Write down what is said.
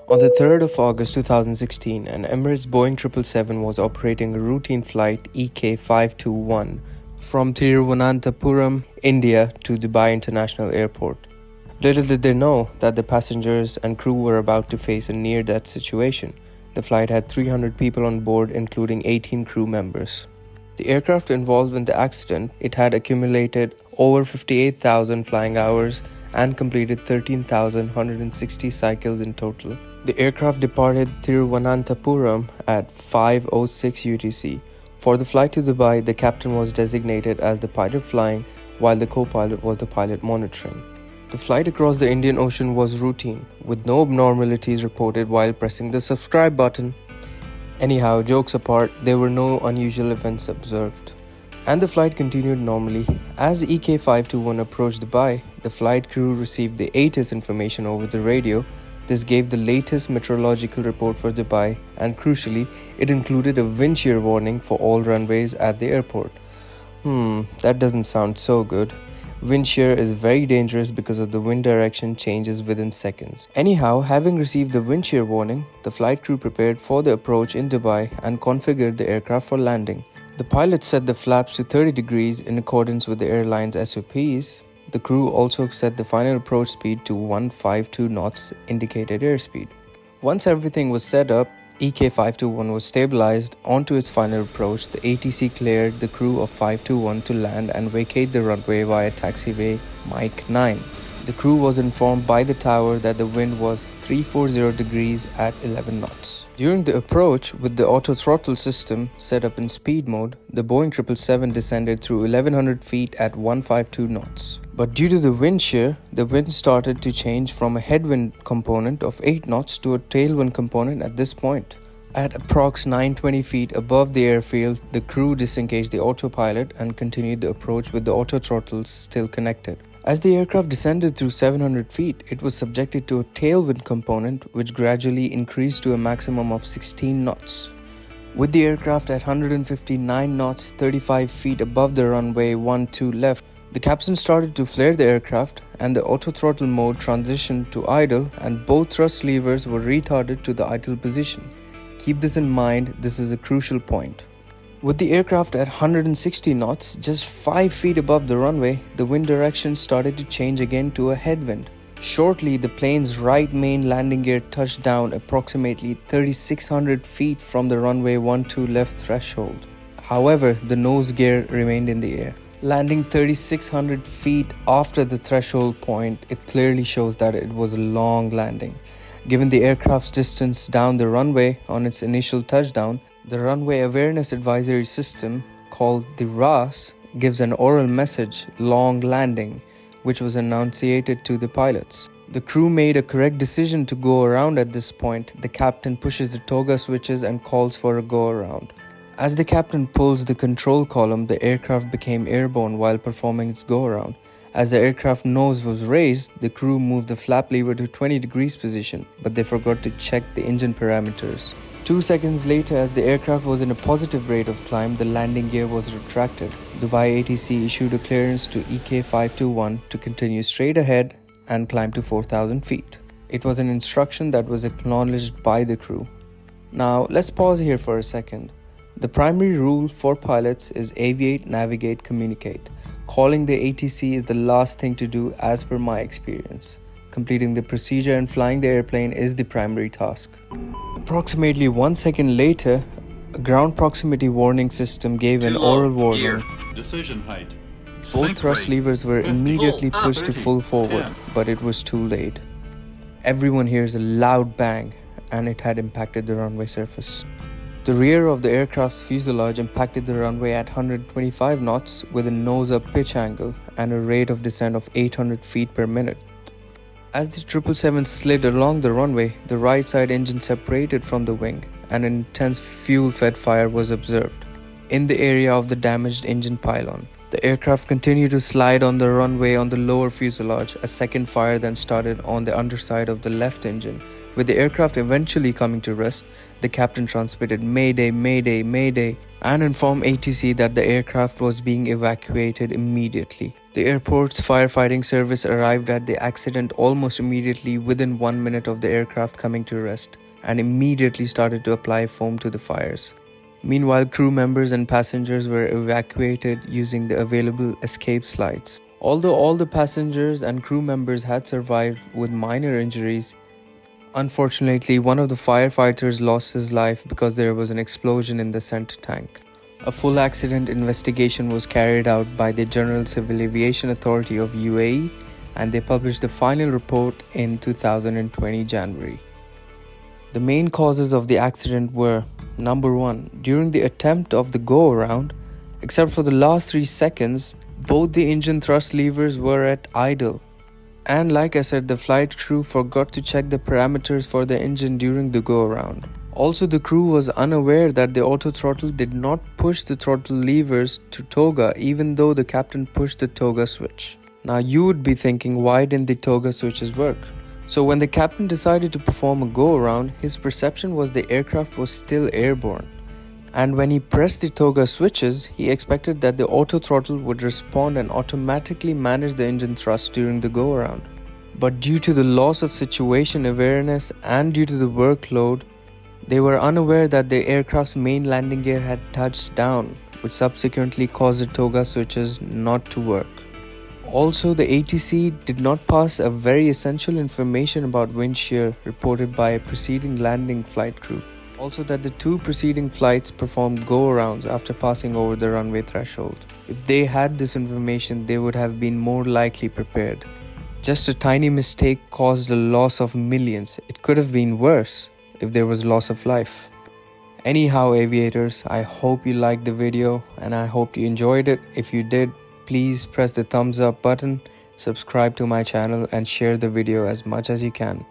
On the 3rd of August 2016, an Emirates Boeing 777 was operating a routine flight EK521 from Thiruvananthapuram, India to Dubai International Airport. Little did they know that the passengers and crew were about to face a near-death situation. The flight had 300 people on board, including 18 crew members. The aircraft involved in the accident, it had accumulated over 58,000 flying hours and completed 13,160 cycles in total. The aircraft departed Thiruvananthapuram at 5:06 UTC. For the flight to Dubai, the captain was designated as the pilot flying, while the co-pilot was the pilot monitoring. The flight across the Indian Ocean was routine, with no abnormalities reported while pressing the subscribe button. Anyhow, jokes apart, there were no unusual events observed, and the flight continued normally. As EK521 approached Dubai, the flight crew received the ATIS information over the radio. This gave the latest meteorological report for Dubai, and crucially, it included a wind shear warning for all runways at the airport. That doesn't sound so good. Wind shear is very dangerous because of the wind direction changes within seconds. Anyhow, having received the wind shear warning, the flight crew prepared for the approach in Dubai and configured the aircraft for landing. The pilot set the flaps to 30 degrees in accordance with the airline's SOPs. The crew also set the final approach speed to 152 knots indicated airspeed. Once everything was set up, EK521 was stabilized onto its final approach. The ATC cleared the crew of 521 to land and vacate the runway via taxiway Mike 9. The crew was informed by the tower that the wind was 340 degrees at 11 knots. During the approach, with the auto throttle system set up in speed mode, the Boeing 777 descended through 1100 feet at 152 knots. But due to the wind shear, the wind started to change from a headwind component of 8 knots to a tailwind component at this point. At approx 920 feet above the airfield, the crew disengaged the autopilot and continued the approach with the auto throttles still connected. As the aircraft descended through 700 feet, it was subjected to a tailwind component which gradually increased to a maximum of 16 knots. With the aircraft at 159 knots 35 feet above the runway 12 left, the captain started to flare the aircraft and the auto throttle mode transitioned to idle, and both thrust levers were retarded to the idle position. Keep this in mind, this is a crucial point. With the aircraft at 160 knots, just 5 feet above the runway, the wind direction started to change again to a headwind. Shortly, the plane's right main landing gear touched down approximately 3,600 feet from the runway 12 left threshold. However, the nose gear remained in the air. Landing 3,600 feet after the threshold point, it clearly shows that it was a long landing. Given the aircraft's distance down the runway on its initial touchdown, the Runway Awareness Advisory System, called the RAS, gives an oral message, long landing, which was enunciated to the pilots. The crew made a correct decision to go around at this point. The captain pushes the toga switches and calls for a go around. As the captain pulls the control column, the aircraft became airborne while performing its go around. As the aircraft nose was raised, the crew moved the flap lever to 20 degrees position, but they forgot to check the engine parameters. 2 seconds later, as the aircraft was in a positive rate of climb, the landing gear was retracted. Dubai ATC issued a clearance to EK521 to continue straight ahead and climb to 4,000 feet. It was an instruction that was acknowledged by the crew. Now, let's pause here for a second. The primary rule for pilots is aviate, navigate, communicate. Calling the ATC is the last thing to do as per my experience. Completing the procedure and flying the airplane is the primary task. Approximately 1 second later, a ground proximity warning system gave an oral warning. Decision height. Both thrust levers were immediately pushed to full forward, but it was too late. Everyone hears a loud bang, and it had impacted the runway surface. The rear of the aircraft's fuselage impacted the runway at 125 knots with a nose-up pitch angle and a rate of descent of 800 feet per minute. As the 777 slid along the runway, the right side engine separated from the wing and an intense fuel-fed fire was observed in the area of the damaged engine pylon. The The aircraft continued to slide on the runway on the lower fuselage. A second fire then started on the underside of the left engine. With the aircraft eventually coming to rest, the captain transmitted "Mayday, Mayday, Mayday" and informed ATC that the aircraft was being evacuated immediately. The airport's firefighting service arrived at the accident almost immediately within 1 minute of the aircraft coming to rest and immediately started to apply foam to the fires. Meanwhile, crew members and passengers were evacuated using the available escape slides. Although all the passengers and crew members had survived with minor injuries, unfortunately, one of the firefighters lost his life because there was an explosion in the center tank. A full accident investigation was carried out by the General Civil Aviation Authority of UAE, and they published the final report in 2020 January. The main causes of the accident were: Number 1. During the attempt of the go-around, except for the last 3 seconds, both the engine thrust levers were at idle. And like I said, the flight crew forgot to check the parameters for the engine during the go-around. Also, the crew was unaware that the auto throttle did not push the throttle levers to toga even though the captain pushed the toga switch. Now you would be thinking, why didn't the toga switches work? So when the captain decided to perform a go-around, his perception was the aircraft was still airborne. And when he pressed the toga switches, he expected that the auto throttle would respond and automatically manage the engine thrust during the go-around. But due to the loss of situation awareness and due to the workload, they were unaware that the aircraft's main landing gear had touched down, which subsequently caused the toga switches not to work. Also, the ATC did not pass a very essential information about wind shear reported by a preceding landing flight crew. Also, that the 2 preceding flights performed go-arounds after passing over the runway threshold. If they had this information, they would have been more likely prepared. Just a tiny mistake caused a loss of millions. It could have been worse if there was loss of life. Anyhow, aviators, I hope you liked the video and I hope you enjoyed it. If you did, please press the thumbs up button, subscribe to my channel and share the video as much as you can.